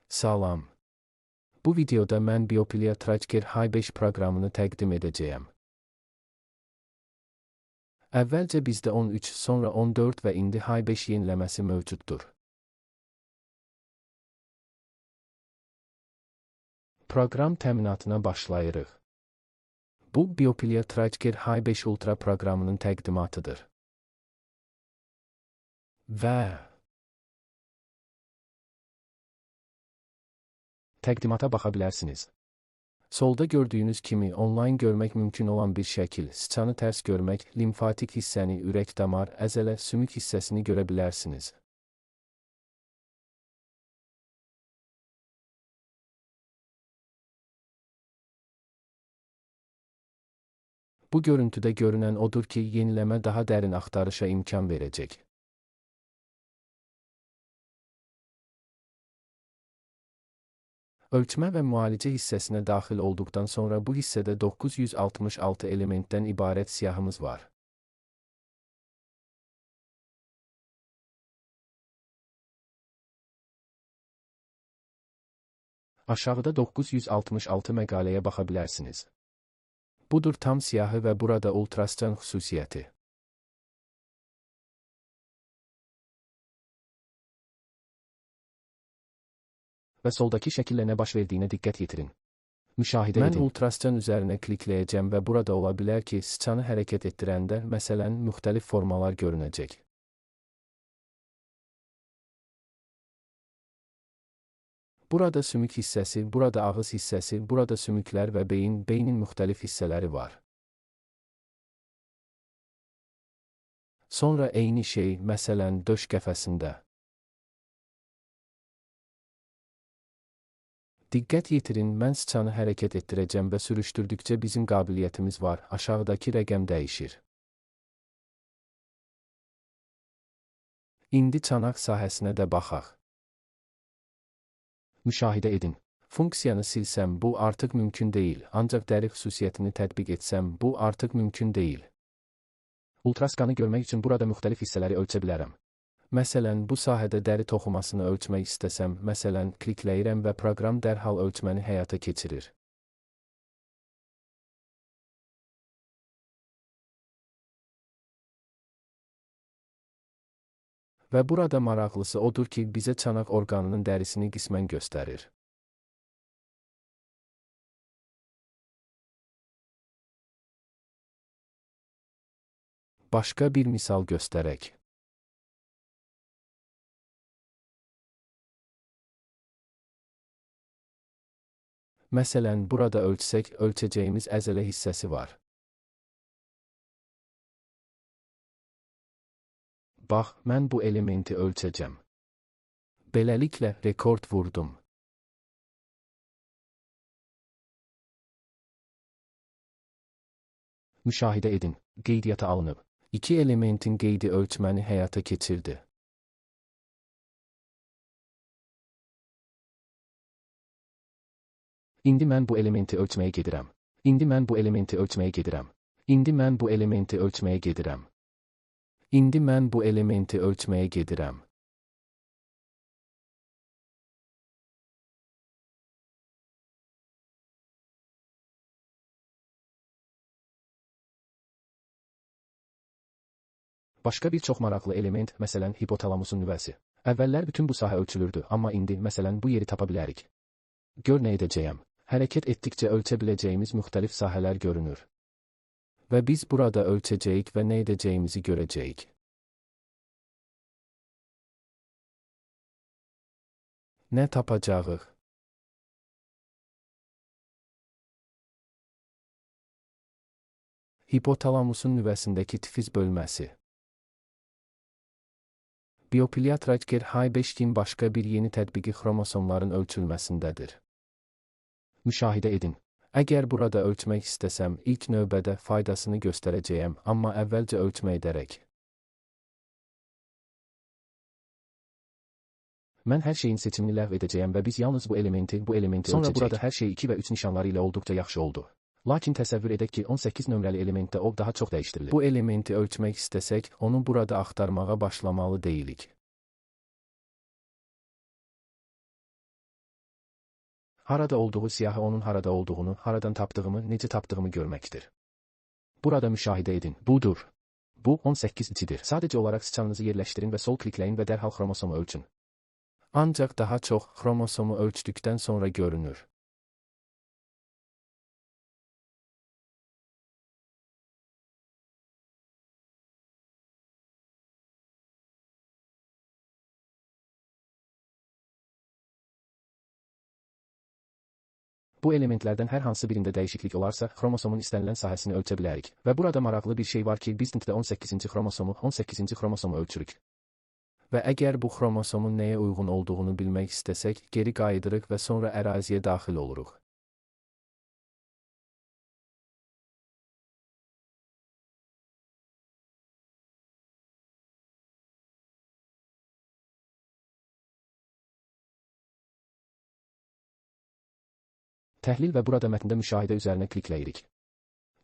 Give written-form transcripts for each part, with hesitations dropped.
Salam. Bu videoda mən Biopilia Tracker H5 proqramını təqdim edəcəyəm. Əvvəlcə bizdə 13, sonra 14 və indi H5 yeniləməsi mövcuddur. Proqram təminatına başlayırıq. Bu, Biopilia Tracker H5 Ultra proqramının təqdimatıdır. Və təqdimata baxa bilərsiniz. Solda gördüyünüz kimi onlayn görmək mümkün olan bir şəkil, sıçanı tərs görmək, limfatik hissəni, ürək-damar, əzələ, sümük hissəsini görə bilərsiniz. Bu görüntüdə görünən odur ki, yeniləmə daha dərin axtarışa imkan verəcək. Ölçmə və müalicə hissəsinə daxil olduqdan sonra bu hissədə 966 elementdən ibarət siyahımız var. Aşağıda 966 məqaləyə baxa bilərsiniz. Budur tam siyahı və burada ultrascan xüsusiyyəti. Və soldakı şəkillə nə baş verdiyinə diqqət yetirin. Müşahidə edin. Mən ultrascan üzərinə klikləyəcəm və burada ola bilər ki, sıçanı hərəkət etdirəndə, məsələn, müxtəlif formalar görünəcək. Burada sümük hissəsi, burada ağız hissəsi, burada sümüklər və beynin müxtəlif hissələri var. Sonra eyni şey, məsələn, döş qəfəsində. Diqqət yetirin, mən sıçanı hərəkət etdirəcəm və sürüşdürdükcə bizim qabiliyyətimiz var, aşağıdakı rəqəm dəyişir. İndi çanaq sahəsinə də baxaq. Müşahidə edin. Funksiyanı silsəm, bu artıq mümkün deyil, ancaq dəri xüsusiyyətini tətbiq etsəm, bu artıq mümkün deyil. Ultraskanı görmək üçün burada müxtəlif hissələri ölçə bilərəm. Məsələn, bu sahədə dəri toxumasını ölçmək istəsəm, məsələn, klikləyirəm və proqram dərhal ölçməni həyata keçirir. Və burada maraqlısı odur ki, bizə çanaq orqanının dərisini qismən göstərir. Başqa bir misal göstərək. Məsələn, burada ölçsək, ölçəcəyimiz əzələ hissəsi var. Bax, mən bu elementi ölçəcəm. Beləliklə, rekord vurdum. Müşahidə edin, qeydiyyata alınıb. İki elementin qeydi ölçməni həyata keçirdi. İndi mən bu elementi ölçməyə gedirəm. İndi mən bu elementi ölçməyə gedirəm. İndi mən bu elementi ölçməyə gedirəm. İndi mən bu elementi ölçməyə gedirəm. Başqa bir çox maraqlı element, məsələn, hipotalamusun nüvəsi. Əvvəllər bütün bu sahə ölçülürdü, amma indi, məsələn, bu yeri tapa bilərik. Gör nə edəcəyəm. Hərəkət etdikcə ölçə biləcəyimiz müxtəlif sahələr görünür. Və biz burada ölçəcəyik və nə edəcəyimizi görəcəyik. Nə tapacağıq? Hipotalamusun nüvəsindəki tifiz bölməsi. Biopilia Tracker H5-in başqa bir yeni tətbiqi xromosomların ölçülməsindədir. Müşahidə edin. Əgər burada ölçmək istəsəm, ilk növbədə faydasını göstərəcəyəm, amma əvvəlcə ölçmək edərək. Mən hər şeyin seçimini ləğv edəcəyəm və biz yalnız bu elementi ölçəcəyik. Sonra burada hər şey 2 və 3 nişanları ilə olduqca yaxşı oldu. Lakin təsəvvür edək ki, 18 nömrəli elementdə o daha çox dəyişdirilir. Bu elementi ölçmək istəsək, onu burada axtarmağa başlamalı deyilik. Harada olduğu siyahı onun harada olduğunu, haradan tapdığımı, necə tapdığımı görməkdir. Burada müşahidə edin. Budur. Bu 18-cidir. Sadəcə olaraq sıçanınızı yerləşdirin və sol klikləyin və dərhal xromosomu ölçün. Ancaq daha çox xromosomu ölçdükdən sonra görünür. Bu elementlərdən hər hansı birində dəyişiklik olarsa, xromosomun istənilən sahəsini ölçə bilərik. Və burada maraqlı bir şey var ki, biz dintdə 18-ci xromosomu ölçürük. Və əgər bu xromosomun nəyə uyğun olduğunu bilmək istəsək, geri qayıdırıq və sonra əraziyə daxil oluruq. Təhlil və burada mətndə müşahidə üzərinə klikləyirik.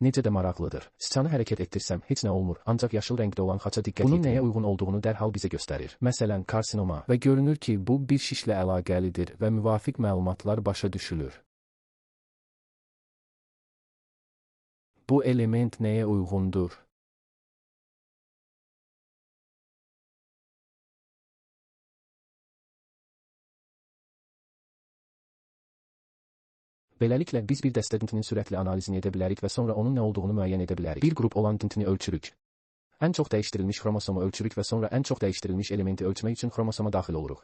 Necə də maraqlıdır. Sıçanı hərəkət etdirsəm heç nə olmur, ancaq yaşıl rəngdə olan xaça diqqət yetirin. Bunun nəyə uyğun olduğunu dərhal bizə göstərir. Məsələn, karsinoma. Və görünür ki, bu bir şişlə əlaqəlidir və müvafiq məlumatlar başa düşülür. Bu element nəyə uyğundur? Beləliklə, biz bir dəstə dintinin sürətli analizini edə bilərik və sonra onun nə olduğunu müəyyən edə bilərik. Bir qrup olan dintini ölçürük. Ən çox dəyişdirilmiş xromosomu ölçürük və sonra ən çox dəyişdirilmiş elementi ölçmək üçün xromosoma daxil oluruq.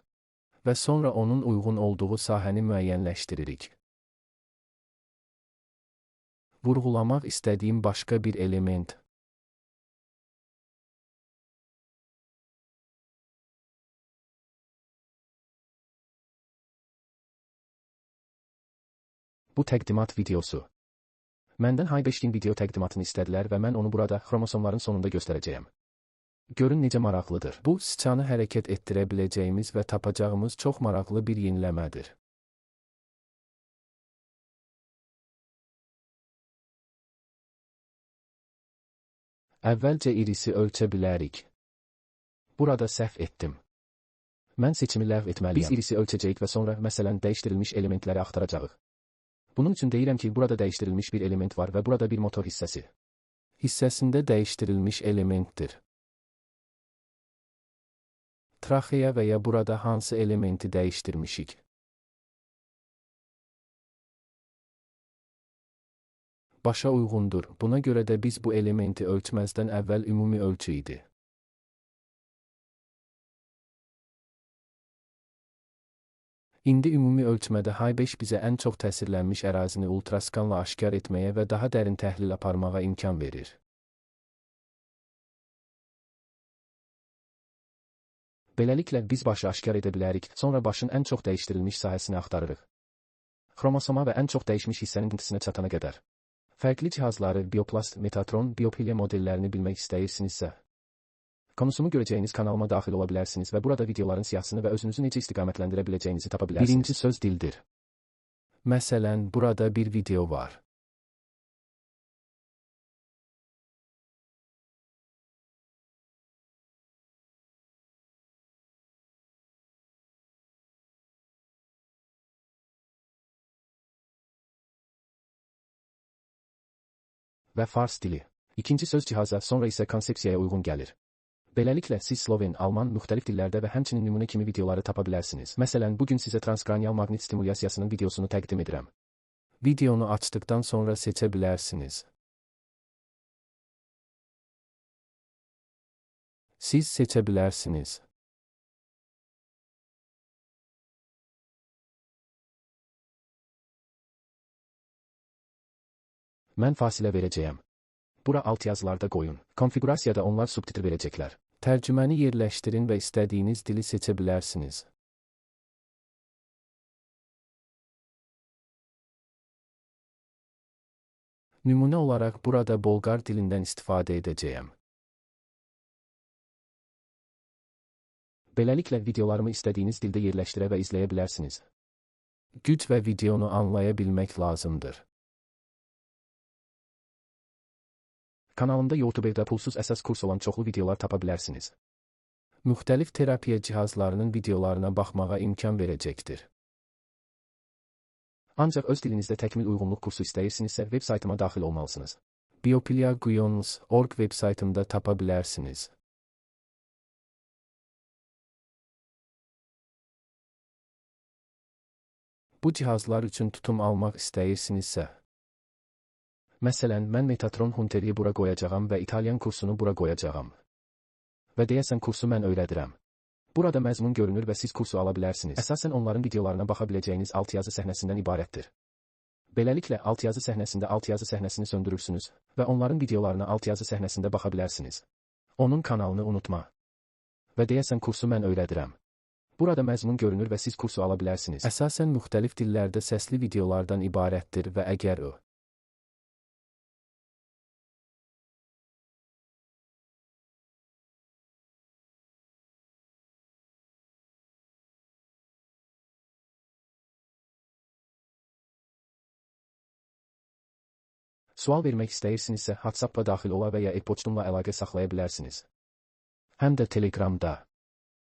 Və sonra onun uyğun olduğu sahəni müəyyənləşdiririk. Vurğulamaq istədiyim başqa bir element. Bu təqdimat videosu. Məndən Hay5-kin video təqdimatını istədilər və mən onu burada xromosomların sonunda göstərəcəyəm. Görün necə maraqlıdır. Bu, sıçanı hərəkət etdirə biləcəyimiz və tapacağımız çox maraqlı bir yeniləmədir. Əvvəlcə irisi ölçə bilərik. Burada səhv etdim. Mən seçimi ləğv etməliyəm. Biz irisi ölçəcəyik və sonra, məsələn, dəyişdirilmiş elementləri axtaracağıq. Bunun üçün deyirəm ki, burada dəyişdirilmiş bir element var və burada bir motor hissəsi. Hissəsində dəyişdirilmiş elementdir. Traxeya və ya burada hansı elementi dəyişdirmişik? Başa uyğundur. Buna görə də biz bu elementi ölçməzdən əvvəl ümumi ölçü idi. İndi ümumi ölçmədə Hay5 bizə ən çox təsirlənmiş ərazini ultraskanla aşkar etməyə və daha dərin təhlil aparmağa imkan verir. Beləliklə, biz başı aşkar edə bilərik, sonra başın ən çox dəyişdirilmiş sahəsini axtarırıq. Xromosoma və ən çox dəyişmiş hissənin dintisinə çatana qədər. Fərqli cihazları, bioplast, metatron, biopilya modellərini bilmək istəyirsinizsə, konusumu görəcəyiniz kanalıma daxil ola bilərsiniz və burada videoların siyahısını və özünüzü necə istiqamətləndirə biləcəyinizi tapa bilərsiniz. Birinci söz dildir. Məsələn, burada bir video var. Və fars dili. İkinci söz cihaza, sonra isə konsepsiyaya uyğun gəlir. Beləliklə, siz Sloven, Alman, müxtəlif dillərdə və həmçinin nümunə kimi videoları tapa bilərsiniz. Məsələn, bugün sizə transkranial maqnit stimulyasiyasının videosunu təqdim edirəm. Videonu açdıqdan sonra seçə bilərsiniz. Siz seçə bilərsiniz. Mən fasilə verəcəyəm. Bura alt yazılarda qoyun. Konfigurasiyada onlar subtitr verəcəklər. Tərcüməni yerləşdirin və istədiyiniz dili seçə bilərsiniz. Nümunə olaraq burada Bolqar dilindən istifadə edəcəyəm. Beləliklə, videolarımı istədiyiniz dildə yerləşdirə və izləyə bilərsiniz. Güc və videonu anlaya bilmək lazımdır. Kanalımda YouTube-da pulsuz əsas kurs olan çoxlu videolar tapa bilərsiniz. Müxtəlif terapiya cihazlarının videolarına baxmağa imkan verəcəkdir. Ancaq öz dilinizdə təkmil uyğunluq kursu istəyirsinizsə, veb saytıma daxil olmalısınız. Biopiliaguyons.org veb saytında tapa bilərsiniz. Bu cihazlar üçün tutum almaq istəyirsinizsə, məsələn, mən Metatron Hunter'i bura qoyacağam və İtalyan kursunu bura qoyacağam. Və deyəsən kursu mən öyrədirəm. Burada məzmun görünür və siz kursu ala bilərsiniz. Əsasən onların videolarına baxa biləcəyiniz altyazı səhnəsindən ibarətdir. Beləliklə, altyazı səhnəsində altyazı səhnəsini söndürürsünüz və onların videolarına altyazı səhnəsində baxa bilərsiniz. Onun kanalını unutma. Və deyəsən kursu mən öyrədirəm. Burada məzmun görünür və siz kursu ala bilərsiniz. Əsasən müxtəlif dillərdə səsli videolardan ibarətdir və əgər o sual vermək istəyirsinizsə, WhatsApp-a daxil ola və ya e-poçtumla əlaqə saxlaya bilərsiniz. Həm də Telegramda.